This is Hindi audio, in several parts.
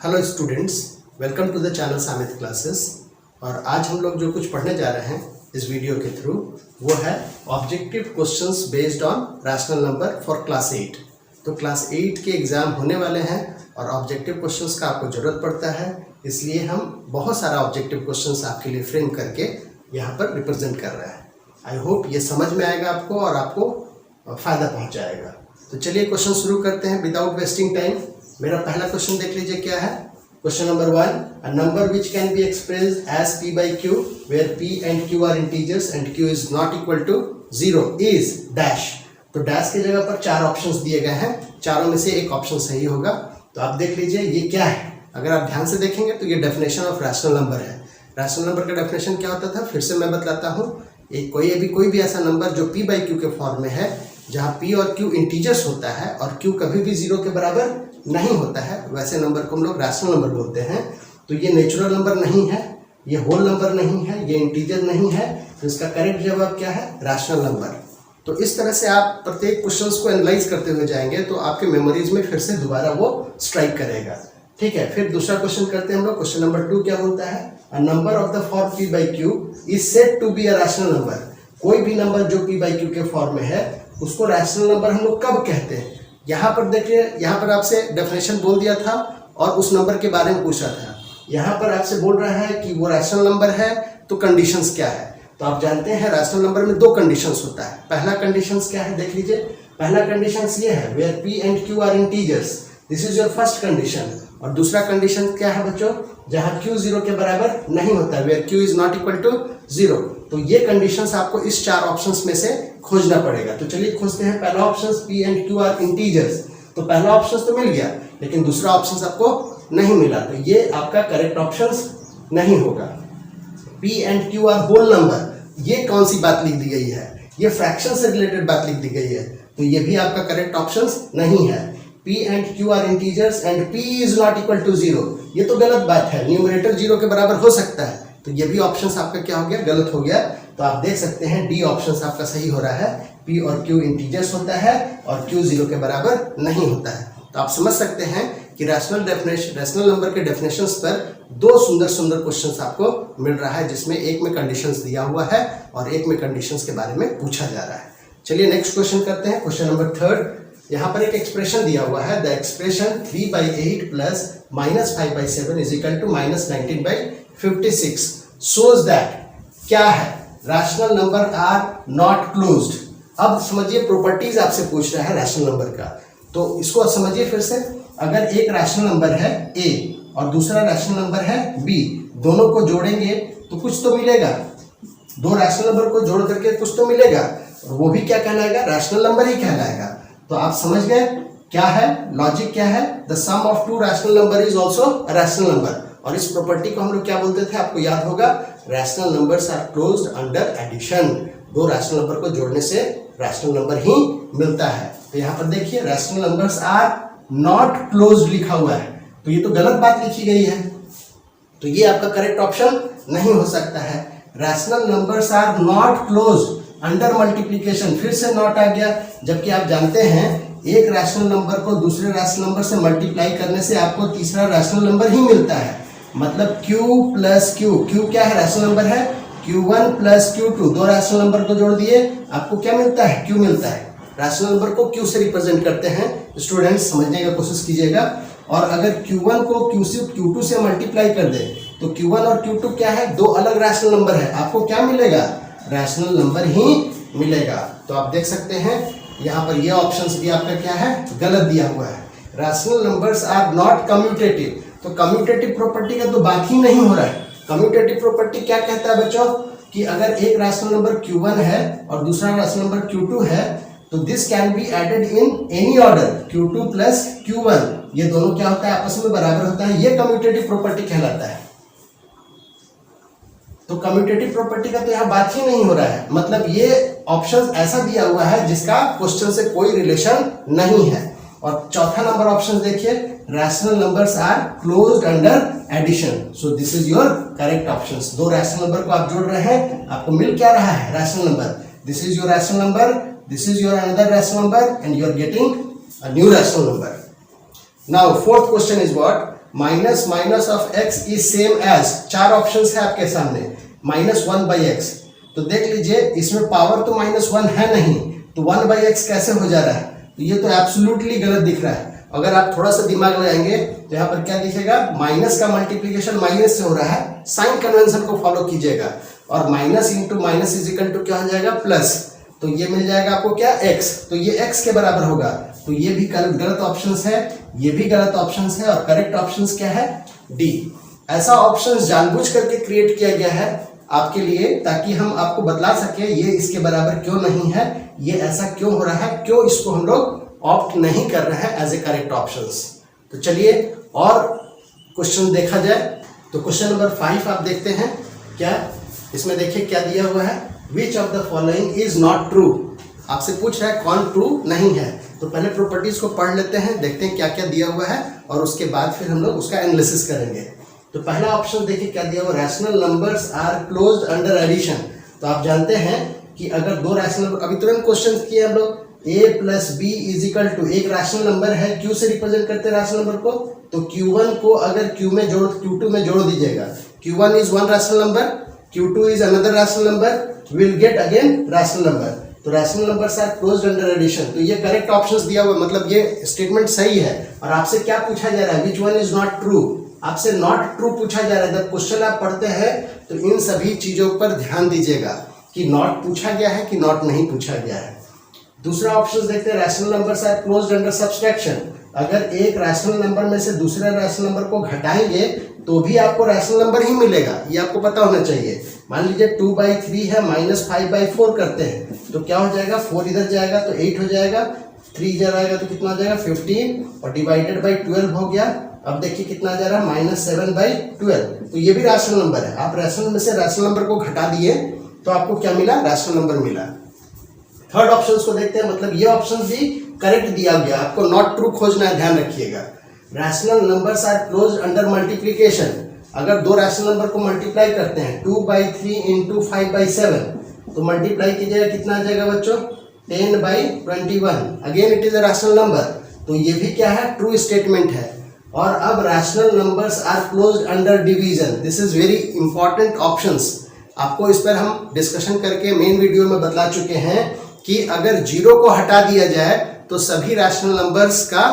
Hello students, welcome to the channel Samit classes. और आज हम लोग जो कुछ पढ़ने जा रहे हैं इस वीडियो के थ्रू वो है objective questions based on rational number for class 8। तो क्लास 8 के एग्ज़ाम होने वाले हैं और ऑब्जेक्टिव क्वेश्चंस का आपको ज़रूरत पड़ता है, इसलिए हम बहुत सारा ऑब्जेक्टिव क्वेश्चंस आपके लिए फ्रेम करके यहाँ पर रिप्रेजेंट कर रहे हैं। आई होप ये समझ में आएगा आपको और आपको फ़ायदा पहुँचाएगा। तो चलिए क्वेश्चन शुरू करते हैं विदाउट वेस्टिंग टाइम। मेरा पहला क्वेश्चन देख लीजिए क्या है। Question number 1, a number which can be expressed as p by q where p and q are integers and q is not equal to 0 is dash. तो डैश की जगह पर 4 ऑप्शंस दिए गए हैं, चारों में से एक ऑप्शन सही होगा। तो आप देख लीजिए ये क्या है। अगर आप ध्यान से देखेंगे तो ये डेफिनेशन ऑफ रैशनल नंबर है। रैशनल नंबर का डेफिनेशन क्या होता था, फिर से मैं बतलाता हूँ। एक कोई भी ऐसा नंबर जो p by q के फॉर्म में है, जहाँ p और q इंटीजर्स होता है और q कभी भी 0 के बराबर नहीं होता है, वैसे नंबर को हम लोग रैशनल नंबर बोलते हैं। तो ये नेचुरल नंबर नहीं है, ये होल नंबर नहीं है, ये इंटीजर नहीं है, तो इसका करेक्ट जवाब क्या है, रैशनल नंबर। तो इस तरह से आप प्रत्येक क्वेश्चंस को एनालाइज करते हुए जाएंगे तो आपके मेमोरीज में फिर से दोबारा वो स्ट्राइक करेगा। ठीक है, फिर दूसरा क्वेश्चन करते हैं हम लोग। क्वेश्चन नंबर 2 क्या बोलता है, a number of the form p by q is said to be a rational number. कोई भी नंबर जो p by q के फॉर्म में है उसको रैशनल नंबर हम लोग कब कहते हैं। यहाँ पर देखिए, यहाँ पर आपसे डेफिनेशन बोल दिया था और उस नंबर के बारे में पूछा था। यहाँ पर आपसे बोल रहा है कि वो रैशनल नंबर है, तो कंडीशंस क्या है। तो आप जानते हैं रैशनल नंबर में 2 कंडीशंस होता है। पहला कंडीशंस क्या है, देख लीजिए। पहला कंडीशंस ये है where p and q are integers, this is your first condition. और दूसरा कंडीशन क्या है बच्चों, जहाँ q 0 के बराबर नहीं होता, where q is not equal to 0। तो ये कंडीशंस आपको इस 4 ऑप्शंस में से खोजना पड़ेगा। तो चलिए खोजते हैं। पहला option p and q are integers, तो पहला ऑप्शन तो मिल गया, लेकिन दूसरा ऑप्शन आपको नहीं मिला, तो ये आपका करेक्ट ऑप्शन नहीं होगा। p and q are whole number, ये कौन सी बात लिख दी गई है, ये फ्रैक्शन से रिलेटेड बात लिख दी गई है, तो ये भी आपका करेक्ट ऑप्शन नहीं है। p and q are integers and p is not equal to 0, ये तो गलत बात है। न्यूमरेटर 0 के बराबर हो सकता है, तो ये भी ऑप्शन आपका क्या हो गया, गलत हो गया। तो आप देख सकते हैं डी ऑप्शन आपका सही हो रहा है। p और q इंटीजर्स होता है और q 0 के बराबर नहीं होता है। तो आप समझ सकते हैं कि रैशनल नंबर के डेफिनेशंस पर 2 सुंदर क्वेश्चंस आपको मिल रहा है, जिसमें एक में कंडीशंस दिया हुआ है और एक में कंडीशंस के बारे में पूछा जा रहा है। चलिए नेक्स्ट क्वेश्चन करते हैं। क्वेश्चन नंबर 3, यहाँ पर एक एक्सप्रेशन दिया हुआ है, the expression 3/8 plus -5/7 is equal to -19/56 shows that क्या है, rational number are not closed. अब समझिए, प्रॉपर्टीज आपसे पूछ रहा है रैशनल नंबर का, तो इसको समझिए फिर से। अगर एक रैशनल नंबर है a और दूसरा रैशनल नंबर है b, दोनों को जोड़ेंगे तो कुछ तो मिलेगा। 2 रैशनल नंबर को जोड़ करके कुछ तो मिलेगा, और वो भी क्या कहलाएगा, रैशनल नंबर ही कहलाएगा। तो आप समझ गए क्या है, लॉजिक क्या है, the sum of 2 rational number is also a rational number. और इस प्रॉपर्टी को हम लोग क्या बोलते थे, आपको याद होगा, rational numbers are closed under addition. 2 rational number को जोड़ने से रैशनल नंबर ही मिलता है। तो यहाँ पर देखिए, rational numbers are not closed लिखा हुआ है, तो ये तो गलत बात लिखी गई है, तो ये आपका करेक्ट ऑप्शन नहीं हो सकता है। Rational numbers are not closed under multiplication, फिर से नॉट आ गया, जबकि आप जानते हैं एक रैशनल नंबर को दूसरे रैशनल नंबर से मल्टीप्लाई करने से आपको तीसरा रैशनल नंबर ही मिलता है। मतलब q प्लस q क्या है, रैशनल नंबर है, q1 plus q2, 2 rational number को जोड़ दिए, आपको क्या मिलता है, q मिलता है। रैशनल नंबर को q से रिप्रेजेंट करते हैं, स्टूडेंट्स समझने का कोशिश कीजिएगा। और अगर q1 को q2 से मल्टीप्लाई कर दे तो q1 और q2 क्या है, 2 अलग रैशनल नंबर है, आपको क्या मिलेगा, रैशनल नंबर ही मिलेगा। तो आप देख सकते हैं यहाँ पर ये ऑप्शंस भी आपका क्या है, गलत दिया हुआ है। Rational numbers are not commutative, तो कम्यूटेटिव प्रॉपर्टी का तो बात ही नहीं हो रहा है। कम्यूटेटिव प्रॉपर्टी क्या कहता है बच्चों, कि अगर एक रैशनल नंबर q1 है और दूसरा रैशनल नंबर q2 है, तो this can be added in any order, q2 plus q1, ये दोनों क्या होता है, आपस में बराबर होता है, ये कम्यूटेटिव प्रॉपर्टी कहलाता है। तो कम्यूटेटिव प्रॉपर्टी का तो यहाँ बात ही नहीं हो रहा है, मतलब ये ऑप्शन ऐसा दिया हुआ है जिसका क्वेश्चन से कोई रिलेशन नहीं है। और चौथा नंबर ऑप्शन देखिए, rational numbers are closed under addition, so this is your correct options. 2 rational number को आप जोड़ रहे हैं, आपको मिल क्या रहा है, rational number. This is your rational number, this is your another rational number, and you are getting a new rational number. Now fourth question is what, minus minus of X is same as, चार ऑप्शंस है आपके सामने, -1/x। तो देख लीजिए इसमें पावर तो -1 है नहीं, तो 1/x कैसे हो जा रहा है? तो ये तो एब्सोल्युटली गलत दिख रहा है। अगर आप थोड़ा सा दिमाग लगाएंगे तो यहाँ पर क्या दिखेगा, माइनस का मल्टीप्लीकेशन माइनस से हो रहा है, साइन कन्वेंशन को फॉलो कीजिएगा, और minus into minus is equal to क्या हो जाएगा, प्लस। तो ये मिल जाएगा आपको क्या, x, तो ये x के बराबर होगा। तो ये भी गलत ऑप्शंस है, ये भी गलत ऑप्शंस है, और करेक्ट ऑप्शंस क्या है, डी। ऐसा ऑप्शंस जानबूझ करके क्रिएट किया गया है आपके लिए, ताकि हम आपको बतला सके ये इसके बराबर क्यों नहीं है, ये ऐसा क्यों हो रहा है, क्यों इसको हम लोग ऑप्ट नहीं कर रहे हैं एज ए करेक्ट ऑप्शंस। तो चलिए और क्वेश्चन देखा जाए। तो क्वेश्चन नंबर 5 आप देखते हैं क्या, इसमें देखिए क्या दिया हुआ है, which of the following is not true. आपसे पूछ रहा है कौन ट्रू नहीं है। तो पहले प्रॉपर्टीज को पढ़ लेते हैं, देखते हैं क्या क्या दिया हुआ है, और उसके बाद फिर हम लोग उसका एनालिसिस करेंगे। तो पहला ऑप्शन देखिए क्या दिया हुआ, rational numbers are closed under addition. तो आप जानते हैं कि अगर दो रैशनल, अभी तुरंत क्वेश्चन किए हम लोग, a plus B is equal to, एक रैशनल नंबर है, q से रिप्रेजेंट करते हैं रैशनल नंबर को, तो q1 को अगर q में जोड़ दीजिएगा, q1 is one rational number, q2 is another rational number, will get again rational number. तो rational numbers are closed under addition. तो ये करेक्ट ऑप्शंस दिया हुआ है, मतलब ये स्टेटमेंट सही है। और आपसे क्या पूछा जा रहा है, which one is not true, आपसे नॉट ट्रू पूछा जा रहा है। जब क्वेश्चन आप पढ़ते हैं तो इन सभी चीजों पर ध्यान दीजिएगा कि नॉट पूछा गया है कि नॉट नहीं पूछा गया है। दूसरा ऑप्शन देखते हैं, rational numbers are closed under subtraction. अगर एक रैशनल नंबर में से दूसरे रैशनल नंबर को घटाएंगे तो भी आपको रैशनल नंबर ही मिलेगा, ये आपको पता होना चाहिए। मान लीजिए 2/3 है, -5/4 करते हैं, तो क्या हो जाएगा, 4 इधर जाएगा तो 8 हो जाएगा, 3 इधर आएगा तो कितना हो जाएगा, 15, और डिवाइडेड बाई 12 हो गया। अब देखिए कितना जा रहा है, -7/12। तो ये भी रैशनल नंबर है। आप रैशनल में से रैशनल नंबर को घटा दिए तो आपको क्या मिला, रैशनल नंबर मिला। थर्ड ऑप्शन को देखते हैं, मतलब ये ऑप्शन भी करेक्ट दिया गया, आपको नॉट ट्रू खोजना है, ध्यान रखिएगा। Rational numbers are closed under multiplication. अगर दो रैशनल नंबर को मल्टीप्लाई करते हैं, 2/3 इंटू 5/7, तो मल्टीप्लाई कीजिएगा कितना आ जाएगा बच्चों, 10/21। Again it is a rational number, तो ये भी क्या है, ट्रू स्टेटमेंट है। और अब rational numbers are closed under division. This is very important options, आपको इस पर हम डिस्कशन करके मेन वीडियो में बतला चुके हैं कि अगर जीरो को हटा दिया जाए तो सभी रैशनल नंबर्स का,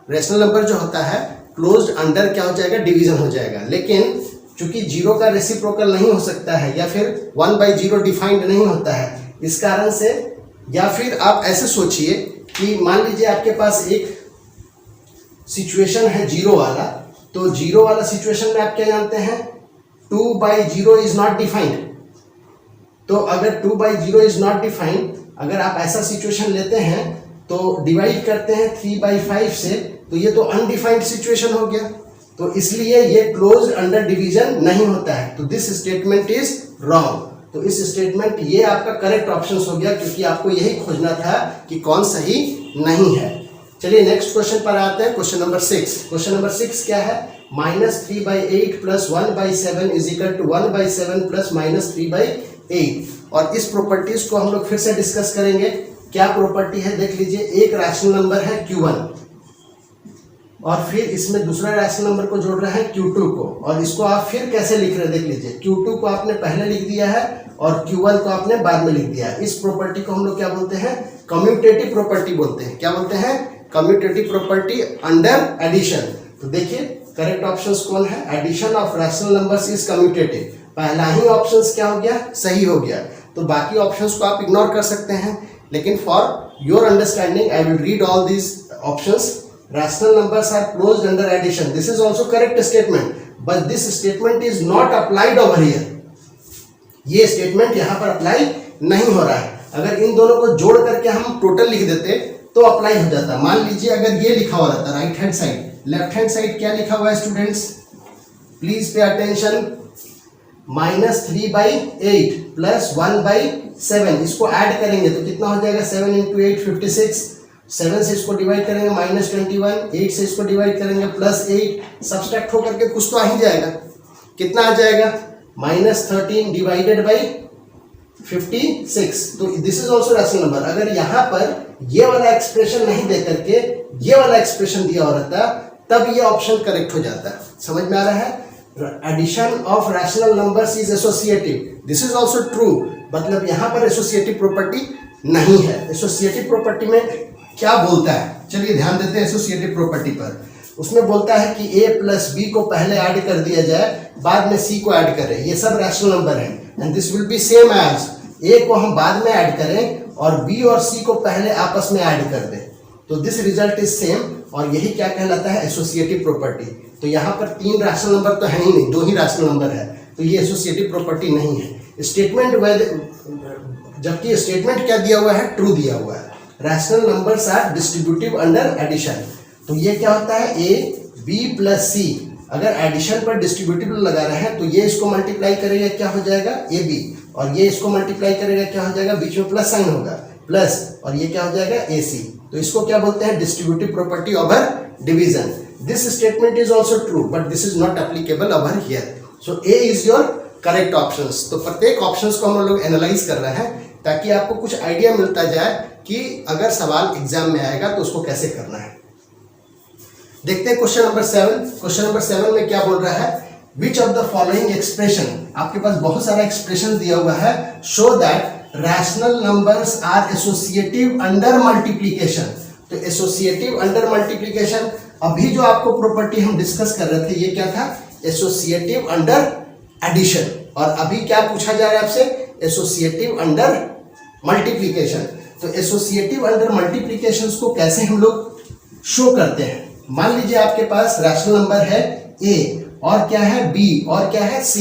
रैशनल नंबर जो होता है क्लोज्ड अंडर क्या हो जाएगा, डिवीजन हो जाएगा। लेकिन चूंकि जीरो का रेसिप्रोकल नहीं हो सकता है, या फिर 1/0 डिफाइंड नहीं होता है, इस कारण से, या फिर आप ऐसे सोचिए कि मान लीजिए आपके पास एक सिचुएशन है जीरो वाला, तो जीरो वाला सिचुएशन में आप क्या जानते हैं, 2/0 इज नॉट डिफाइंड। तो अगर 2/0 इज नॉट डिफाइंड, अगर आप ऐसा सिचुएशन लेते हैं तो डिवाइड करते हैं 3/5 से, तो ये तो अनडिफाइंड सिचुएशन हो गया, तो इसलिए ये क्लोज्ड अंडर डिवीजन नहीं होता है। तो दिस स्टेटमेंट इज रॉन्ग। तो इस स्टेटमेंट, ये आपका करेक्ट ऑप्शन हो गया, क्योंकि आपको यही खोजना था कि कौन सही नहीं है। चलिए नेक्स्ट क्वेश्चन पर आते हैं, क्वेश्चन नंबर 6। क्वेश्चन नंबर 6 क्या है, -3/8 + 1/7 इज इक्वल टू 1/7 + -3/8। और इस प्रॉपर्टीज को हम लोग फिर से डिस्कस करेंगे। क्या प्रॉपर्टी है देख लीजिए, एक रैशनल नंबर है q1, और फिर इसमें दूसरा रैशनल नंबर को जोड़ रहे हैं q2 को, और इसको आप फिर कैसे लिख रहे हैं देख लीजिए, q2 को आपने पहले लिख दिया है और q1 को आपने बाद में लिख दिया है। इस प्रॉपर्टी को हम लोग क्या बोलते हैं, कम्यूटेटिव प्रॉपर्टी बोलते हैं। क्या बोलते हैं, कम्यूटेटिव प्रॉपर्टी अंडर एडिशन। तो देखिए करेक्ट ऑप्शंस कौन है, addition of rational numbers is commutative. पहला ही ऑप्शंस क्या हो गया, सही हो गया। तो बाकी ऑप्शंस को आप इग्नोर कर सकते हैं, लेकिन for your understanding I will read all these options. Rational numbers are closed under addition, this is also correct statement, but this statement is not applied over here. ये स्टेटमेंट यहाँ पर अप्लाई नहीं हो रहा है। अगर इन दोनों को जोड़ करके हम टोटल लिख देते तो अप्लाई हो जाता। मान लीजिए अगर ये लिखा हुआ रहता right hand side, left hand side क्या लिखा हुआ है स्टूडेंट्स, प्लीज पे अटेंशन, -3/8 + 1/7, इसको ऐड करेंगे तो कितना हो जाएगा, 7 × 8 56, 7 से इसको डिवाइड करेंगे -21, 8 से इसको डिवाइड करेंगे +8, सब्सट्रैक्ट होकर के कुछ तो आ ही जाएगा। कितना आ जाएगा, -13 डिवाइडेड बाई 56। तो this is also rational number. अगर यहाँ पर ये वाला एक्सप्रेशन नहीं दे करके ये वाला एक्सप्रेशन दिया हो रहता तब ये ऑप्शन करेक्ट हो जाता है। समझ में आ रहा है? Addition of rational numbers is associative, this is also true, मतलब यहाँ पर एसोसिएटिव प्रॉपर्टी नहीं है। एसोसिएटिव प्रॉपर्टी में क्या बोलता है, चलिए ध्यान देते हैं एसोसिएटिव प्रॉपर्टी पर। उसमें बोलता है कि a प्लस बी को पहले ऐड कर दिया जाए, बाद में c को ऐड करें, ये सब रैशनल नंबर है, and this will be same as a को हम बाद में ऐड करें और b और c को पहले आपस में ऐड कर दें, तो दिस रिजल्ट इज सेम, और यही क्या कहलाता है? Associative property. तो यहाँ पर 3 रैशनल नंबर तो है ही नहीं, 2 ही रैशनल नंबर है, तो ये एसोसिएटिव प्रॉपर्टी नहीं है। स्टेटमेंट जबकि स्टेटमेंट क्या दिया हुआ है? ट्रू दिया हुआ है। Rational numbers are distributive under addition, तो ये क्या होता है? a b प्लस c, अगर एडिशन पर डिस्ट्रीब्यूटिव लगा रहे हैं तो ये इसको मल्टीप्लाई करेगा, क्या हो जाएगा? a b, और ये इसको मल्टीप्लाई करेगा, क्या हो जाएगा? बीच में प्लस साइन होगा, प्लस, और ये क्या हो जाएगा? a c। तो इसको क्या बोलते हैं? Distributive property over division. This statement is also true but this is not applicable over here, so a is your correct options. तो प्रत्येक ऑप्शंस को हम लोग एनालाइज कर रहे हैं ताकि आपको कुछ आइडिया मिलता जाए कि अगर सवाल एग्जाम में आएगा तो उसको कैसे करना है। देखते हैं क्वेश्चन नंबर 7। क्वेश्चन नंबर 7 में क्या बोल रहा है? Which of the following expression, आपके पास बहुत सारा एक्सप्रेशन दिया हुआ है, show that rational numbers are associative under multiplication. तो एसोसिएटिव अंडर मल्टीप्लिकेशन, अभी जो आपको प्रॉपर्टी हम डिस्कस कर रहे थे ये क्या था? एसोसिएटिव अंडर एडिशन, और अभी क्या पूछा जा रहा है आपसे? Associative under multiplication. तो एसोसिएटिव अंडर मल्टीप्लिकेशन को कैसे हम लोग शो करते हैं? मान लीजिए आपके पास रैशनल नंबर है a और क्या है? b और क्या है? c।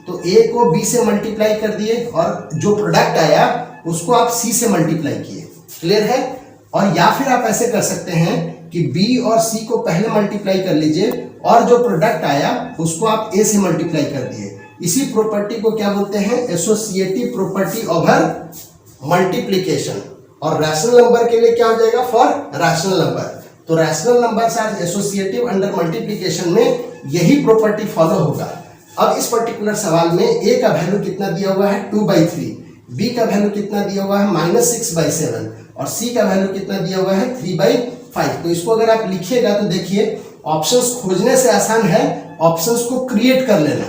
तो a को b से मल्टीप्लाई कर दिए और जो प्रोडक्ट आया उसको आप c से मल्टीप्लाई किए, क्लियर है? और या फिर आप ऐसे कर सकते हैं कि b और c को पहले मल्टीप्लाई कर लीजिए और जो प्रोडक्ट आया उसको आप a से मल्टीप्लाई कर दिए। इसी प्रॉपर्टी को क्या बोलते हैं? Associative property over multiplication. और रैशनल नंबर के लिए क्या हो जाएगा? For rational number. तो rational numbers are associative under multiplication में यही प्रॉपर्टी फॉलो होगा। अब इस पर्टिकुलर सवाल में a का वैल्यू कितना दिया हुआ है? 2/3, b का वैल्यू कितना दिया हुआ है? -6/7, और c का वैल्यू कितना दिया हुआ है? 3/5। तो इसको अगर आप लिखिएगा तो देखिए ऑप्शंस खोजने से आसान है ऑप्शंस को क्रिएट कर लेना।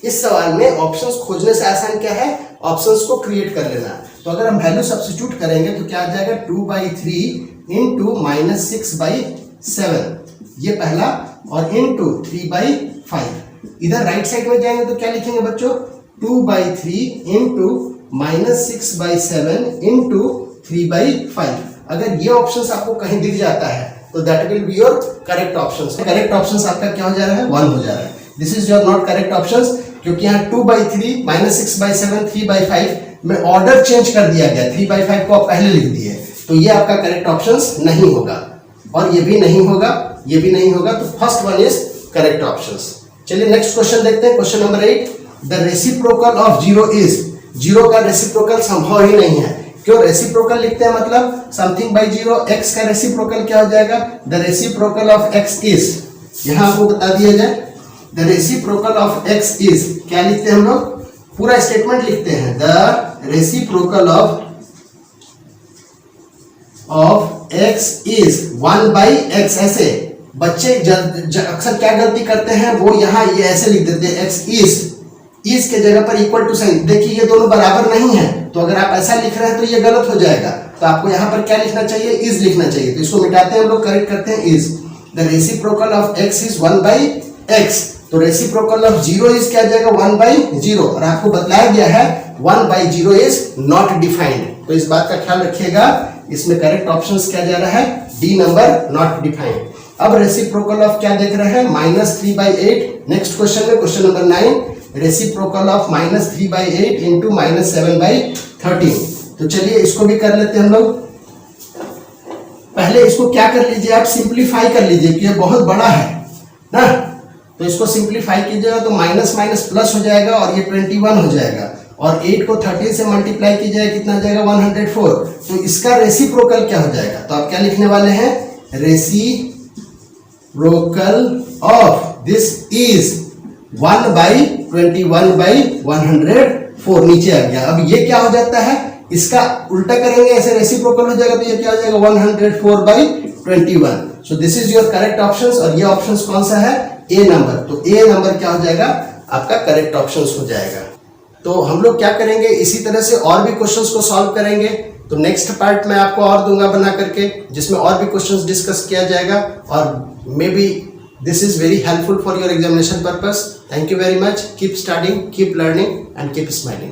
इस सवाल में ऑप्शंस खोजने से आसान क्या है? ऑप्शंस को क्रिएट कर लेना। तो अगर हम वैल्यू सब्स्टिट्यूट करेंगे तो क्या आ जाएगा? 2/3 इंटू -6/7, ये पहला, और इंटू 3/5। इधर राइट साइड में जाएंगे तो क्या लिखेंगे बच्चों? 2/3 इंटू -6/7 इंटू 3/5। अगर ये ऑप्शंस आपको कहीं दिख जाता है तो that will be your correct options. Correct options आपका क्या हो जा रहा है? 1 हो जा रहा है। This is your not correct options, क्योंकि यहाँ 2/3 -6/7 3/5 में ऑर्डर चेंज कर दिया गया। 3/5 को आप पहले लिख दिए, तो ये आपका करेक्ट ऑप्शंस नहीं होगा, और ये भी नहीं होगा, ये भी नहीं होगा। तो first one is correct options. चलिए नेक्स्ट क्वेश्चन देखते हैं। Question number 8, the reciprocal of 0 is, 0 का रेसिप्रोकल संभव ही नहीं है। क्यों? रेसिप्रोकल लिखते हैं मतलब समथिंग बाई 0। x का रेसिप्रोकल क्या हो जाएगा? The reciprocal of x is, यहां आपको बता दिया जाए, the reciprocal of x is, क्या लिखते हैं हम लोग? पूरा स्टेटमेंट लिखते हैं, the reciprocal of x is 1/x। ऐसे बच्चे अक्सर क्या गलती करते हैं, वो यहाँ ये ऐसे लिख देते हैं x इज के जगह पर इक्वल टू साइन। देखिए ये दोनों बराबर नहीं है, तो अगर आप ऐसा लिख रहे हैं तो ये गलत हो जाएगा। तो आपको यहाँ पर क्या लिखना चाहिए? इज लिखना चाहिए। तो इसको मिटाते हैं हम लोग, करेक्ट करते हैं is. The reciprocal of x is 1/x, तो रेसिप्रोकल ऑफ 0 इज क्या जाएगा? 1/0, और आपको बताया गया है 1/0 इज नॉट डिफाइंड। तो इस बात का ख्याल रखिएगा, इसमें करेक्ट ऑप्शंस क्या जा रहा है? D number, not defined. अब रेसिप्रोकल ऑफ क्या देख रहे हैं? -3/8। नेक्स्ट क्वेश्चन में question number 9, reciprocal of -3/8 into -7/13। तो चलिए इसको भी कर लेते हैं हम लोग। पहले इसको क्या कर लीजिए आप? सिंप्लीफाई कर लीजिए, कि ये बहुत बड़ा है ना, तो इसको सिंप्लीफाई कीजिएगा तो माइनस माइनस प्लस हो जाएगा और ये 21 हो जाएगा, और 8 को 13 से मल्टीप्लाई कीजिएगा कितना जाएगा? 104। तो इसका रेसिप्रोकल क्या हो जाएगा? तो आप क्या लिखने वाले हैं? Reciprocal of this is 1/21/104। नीचे आ गया। अब ये क्या हो जाता है? इसका उल्टा करेंगे, ऐसे रेसिप्रोकल हो जाएगा, तो ये क्या हो जाएगा? 104/21। सो this is your correct options. और ये ऑप्शंस कौन सा है? ए नंबर। तो ए नंबर क्या हो जाएगा? आपका करेक्ट ऑप्शंस हो जाएगा। तो हम लोग क्या करेंगे, इसी तरह से और भी क्वेश्चंस को सॉल्व करेंगे। तो नेक्स्ट पार्ट में आपको और दूंगा बना करके, जिसमें और भी क्वेश्चंस डिस्कस किया जाएगा। और may be this is very helpful for your examination purpose. Thank you very much. Keep studying, keep learning and keep smiling.